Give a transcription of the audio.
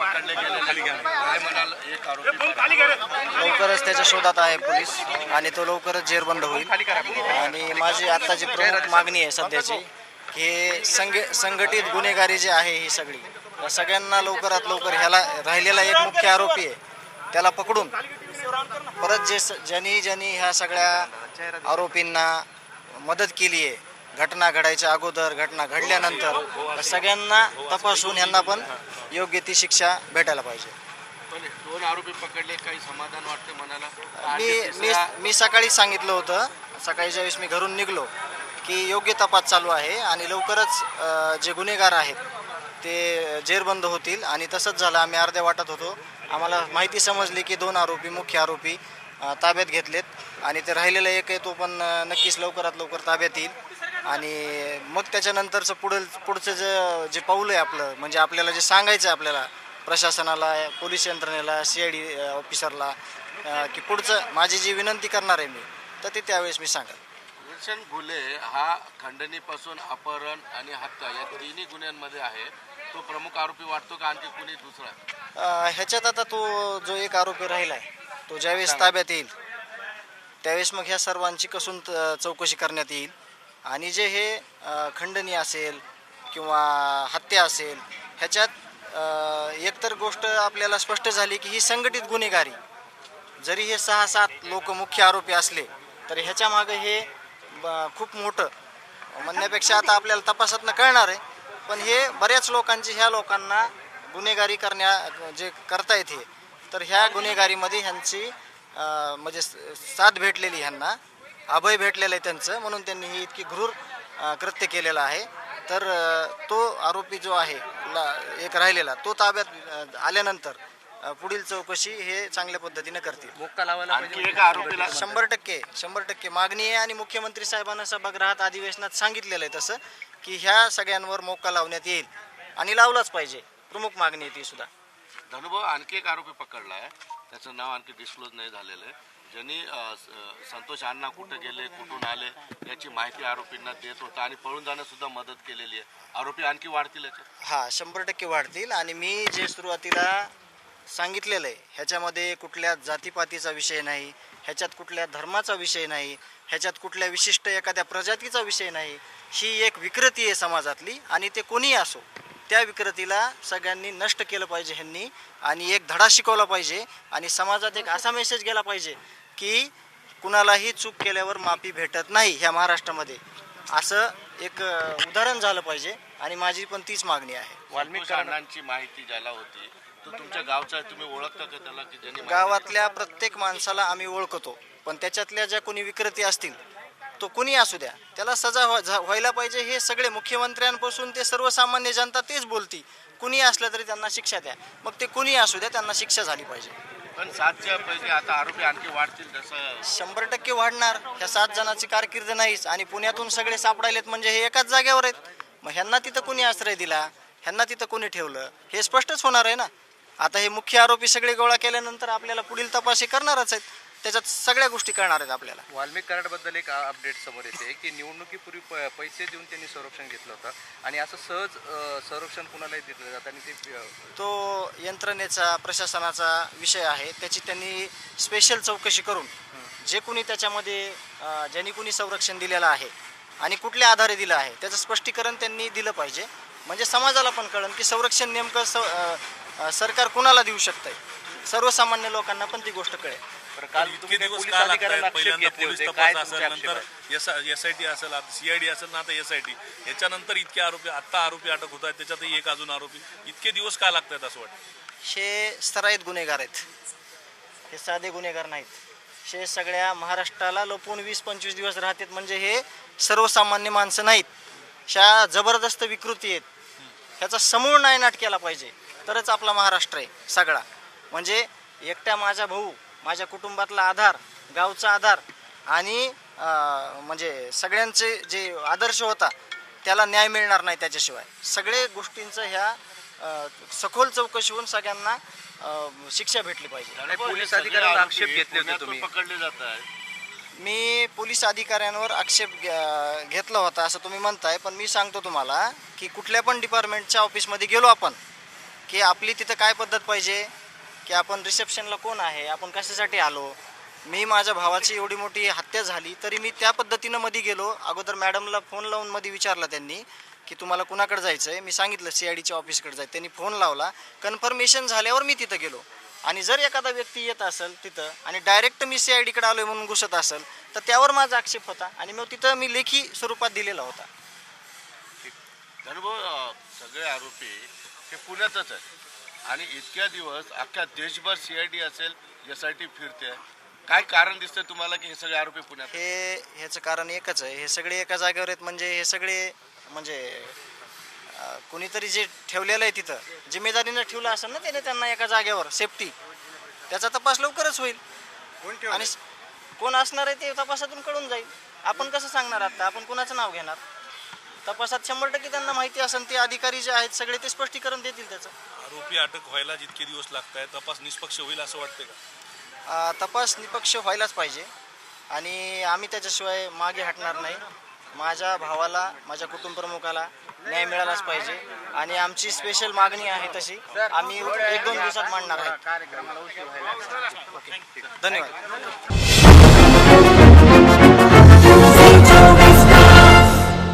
पकडले गेले, काय म्हणाल? एक आरोपी लवकरच त्याच्या शोधात आहे पोलीस आणि तो लवकरच जेरबंद होईल. आणि माझी आत्ताची प्रमुख मागणी आहे सध्याची की संघटित गुन्हेगारी जी आहे ही सगळी, या सगळ्यांना लवकरात लवकर ह्याला राहिलेला एक मुख्य आरोपी आहे त्याला पकडून परत ज्यांनी ह्या सगळ्या आरोपींना मदत केली आहे घटना घडायच्या अगोदर, घटना घडल्यानंतर, सगळ्यांना तपासून ह्यांना पण योग्य ती शिक्षा भेटायला पाहिजे. दोन आरोपी पकडले, काही समाधान वाटते मनाला? मी सकाळी सांगितलं होतं, सकाळी ज्यावेळेस मी घरून निघलो की योग्य तपास चालू आहे आणि लवकरच जे गुन्हेगार आहेत ते जेरबंद होतील. आणि तसंच झालं. आम्ही अर्ध्या वाटत होतो, आम्हाला माहिती समजली की 2 आरोपी, मुख्य आरोपी ताब्यात घेतलेत आणि ते राहिलेलं एक आहे तो पण नक्कीच लवकरात लवकर ताब्यात येईल. आणि मग त्याच्यानंतरचं पुढचं जे पाऊल आहे आपलं, म्हणजे आपल्याला जे सांगायचं आहे आपल्याला प्रशासनाला, पोलीस यंत्रणेला, CID ऑफिसरला, की पुढचं माझी जी विनंती करणार आहे मी, तर ते त्यावेळेस मी सांगेन. गुलशन घुले हा खंडणीपासून अपहरण आणि हत्या या तिन्ही गुन्ह्यांमध्ये आहे. तो प्रमुख आरोपी वाटतो का आणखी कुणी दुसरा? ह्याच्यात आता तो जो एक आरोपी राहिला आहे तो ज्यावेळेस ताब्यात येईल त्यावेळेस मग ह्या सर्वांची कसून चौकशी करण्यात येईल. आणि जे हे खंडणी असेल किंवा हत्या असेल, ह्याच्यात एकतर गोष्ट आपल्याला स्पष्ट झाली की ही संघटित गुन्हेगारी, जरी हे 6-7 लोक मुख्य आरोपी असले तरी ह्याच्या मागे हे खूप मोठं म्हणण्यापेक्षा आता आपल्याला तपासातनं कळणार आहे. पण हे बऱ्याच लोकांची, ह्या लोकांना गुन्हेगारी जे करता येते, तर ह्या गुन्हेगारीमध्ये ह्यांची म्हणजे साथ भेटलेली, ह्यांना अभय भेटलेलं आहे त्यांचं, म्हणून त्यांनी ही इतकी क्रूर कृत्य केलेलं आहे. तर तो आरोपी जो आहे एक राहिलेला, तो ताब्यात आल्यानंतर पुढील चौकशी हे चांगल्या पद्धतीने करतील. आणखी एका आरोपीला 100% मागणी आहे. आणि मुख्यमंत्री साहेबांना सभागृहात अधिवेशनात सांगितलेलं आहे तसं की ह्या सगळ्यांवर मोका लावण्यात येईल आणि लावलाच पाहिजे. प्रमुख मागणी आहे ती सुद्धा. धनुभाऊ, आणखी एक आरोपी पकडला आहे, त्याचं नाव आणखी डिस्क्लोज नाही झालेलं आहे, ज्यांनी संतोष अण्णा कुठे गेले, कुठून आले याची माहिती आरोपींना देत होता आणि पळून जाण्यासुद्धा मदत केलेली आहे. आरोपी आणखी वाढतील याच्यात? हां, 100% वाढतील. आणि मी जे सुरुवातीला सांगितलेलं आहे ह्याच्यामध्ये कुठल्या जातीपातीचा विषय नाही, ह्याच्यात कुठल्या धर्माचा विषय नाही, ह्याच्यात कुठल्या विशिष्ट एखाद्या प्रजातीचा विषय नाही. ही एक विकृती आहे समाजातली आणि ते कोणीही असो, त्या विकृतीला सगळ्यांनी नष्ट केलं पाहिजे ह्यांनी. आणि एक धडा शिकवला पाहिजे आणि समाजात एक असा मेसेज गेला पाहिजे की कुणालाही चूक केल्यावर माफी भेटत नाही ह्या महाराष्ट्रामध्ये, असं एक उदाहरण झालं पाहिजे. आणि माझी पण तीच मागणी आहे. वाल्मिकी अण्णांची माहिती ज्याला होती तो तुमच्या गावचा, तुम्ही ओळखता का त्याला? की ज्यांनी गावातल्या प्रत्येक माणसाला आम्ही ओळखतो, पण त्याच्यातल्या ज्या कोणी विकृती असतील, तो कुणी असू द्या, त्याला सजा व्हायला पाहिजे. हे सगळे मुख्यमंत्र्यांपासून ते सर्वसामान्य जनता तेच बोलती, कुणी असलं तरी त्यांना शिक्षा द्या. मग ते कुणी असू द्या, त्यांना शिक्षा झाली पाहिजे. पण 7च्या पैकी आता आरोपी आणखी वाढतील तसं? 100% वाढणार. ह्या 7 जणांची कारकीर्द नाहीच आणि पुण्यातून सगळे सापडायलेत म्हणजे हे एकाच जागेवर आहेत. मग ह्यांना तिथं कोणी आश्रय दिला, ह्यांना तिथं कोणी ठेवलं, हे स्पष्टच होणार आहे ना. आता हे मुख्य आरोपी सगळे गोळा केल्यानंतर आपल्याला पुढील तपास हे करणारच आहेत, त्याच्यात सगळ्या गोष्टी करणार आहेत आपल्याला. वाल्मिक कराडबद्दल एक अपडेट समोर येते की निवडणुकीपूर्वी पैसे देऊन त्यांनी संरक्षण घेतलं होतं आणि असं सहज संरक्षण कुणालाही दिलं जातं आणि ते तो यंत्रणेचा, प्रशासनाचा विषय आहे. त्याची त्यांनी स्पेशल चौकशी करून जे कोणी त्याच्यामध्ये ज्यांनी कोणी संरक्षण दिलेलं आहे आणि कुठल्या आधारे दिलं आहे त्याचं स्पष्टीकरण त्यांनी दिलं पाहिजे. म्हणजे समाजाला पण कळेल की संरक्षण नेमकं सरकार कुणाला देऊ शकतंय, सर्वसामान्य लोकांना पण ती गोष्ट कळेल. पहिल्यांदा पोलीस तपास असेल, नंतर SIT असेल, CID असेल ना, आता SIT, याच्यानंतर इतके आरोपी, आत्ता आरोपी अटक होत आहेत, त्याच्यातही एक अजून आरोपी. इतके दिवस काय लागत आहेत असं वाटतं? हे सराईत गुन्हेगार आहेत, हे साधे गुन्हेगार नाहीत. हे सगळ्या महाराष्ट्राला लपून 20-25 दिवस राहतात. म्हणजे हे सर्वसामान्य माणसं नाहीत, ह्या जबरदस्त विकृती आहेत. ह्याचा समूळ नायनाट केला पाहिजे तरच आपला महाराष्ट्र आहे सगळा. म्हणजे एकट्या माझा भाऊ, माझ्या कुटुंबातला आधार, गावचा आधार आणि म्हणजे सगळ्यांचे जे आदर्श होता त्याला न्याय मिळणार नाही त्याच्याशिवाय. सगळे गोष्टींचं ह्या सखोल चौकशी होऊन सगळ्यांना शिक्षा भेटली पाहिजे. पोलीस अधिकाऱ्यांना आक्षेप घेतले होते तुम्ही? पकडले जात आहे. मी पोलीस अधिकाऱ्यांवर आक्षेप घेतला होता असं तुम्ही म्हणताय, पण मी सांगतो तुम्हाला की कुठल्या पण डिपार्टमेंटच्या ऑफिसमध्ये गेलो आपण की आपली तिथं काय पद्धत पाहिजे, की आपण रिसेप्शनला कोण आहे, आपण कशासाठी आलो. मी माझ्या भावाची एवढी मोठी हत्या झाली तरी मी त्या पद्धतीनं मध्ये गेलो. अगोदर मॅडमला फोन लावून मध्ये विचारलं त्यांनी की तुम्हाला कुणाकडे जायचं आहे. मी सांगितलं CIDच्या ऑफिसकडे जायचं. त्यांनी फोन लावला. कन्फर्मेशन झाल्यावर मी तिथं गेलो. आणि जर एखादा व्यक्ती येत असेल तिथं आणि डायरेक्ट मी CIDकडे आलो आहे म्हणून घुसत असेल तर त्यावर माझा आक्षेप होता आणि मग तिथं मी लेखी स्वरूपात दिलेला होता. धनुभाऊ, सगळे आरोपी हे पुण्यातच आहेत आणि इतक्या दिवस अख्ख्या देशभर CID असेल SIT फिरते. काय कारण दिसतंय तुम्हाला की हे सगळे आरोपी पुण्यात आहेत? ह्याचं कारण एकच आहे. हे सगळे एका जागेवर आहेत म्हणजे हे सगळे म्हणजे कोणीतरी जे ठेवलेलं आहे तिथं जिम्मेदारीनं ठेवलं असेल ना त्याने त्यांना एका जागेवर सेफ्टी, त्याचा तपास लवकरच होईल. आणि कोण असणार आहे ते तपासातून कळून जाईल. आपण कसं सांगणार आता, आपण कुणाचं नाव घेणार. तपासात 100% त्यांना माहिती असेल. ते अधिकारी जे आहेत सगळे ते स्पष्टीकरण देतील त्याचं. आरोपी अटक व्हायला जितके दिवस लागत आहे तपास निष्पक्ष होईल असं वाटतंय का? तपास निष्पक्ष व्हायलाच पाहिजे आणि आम्ही त्याच्याशिवाय मागे हटणार नाही. माझ्या भावाला, माझ्या कुटुंब प्रमुखाला न्याय मिळालाच पाहिजे आणि आमची स्पेशल मागणी आहे तशी आम्ही 1-2 दिवसात मांडणार आहोत. धन्यवाद.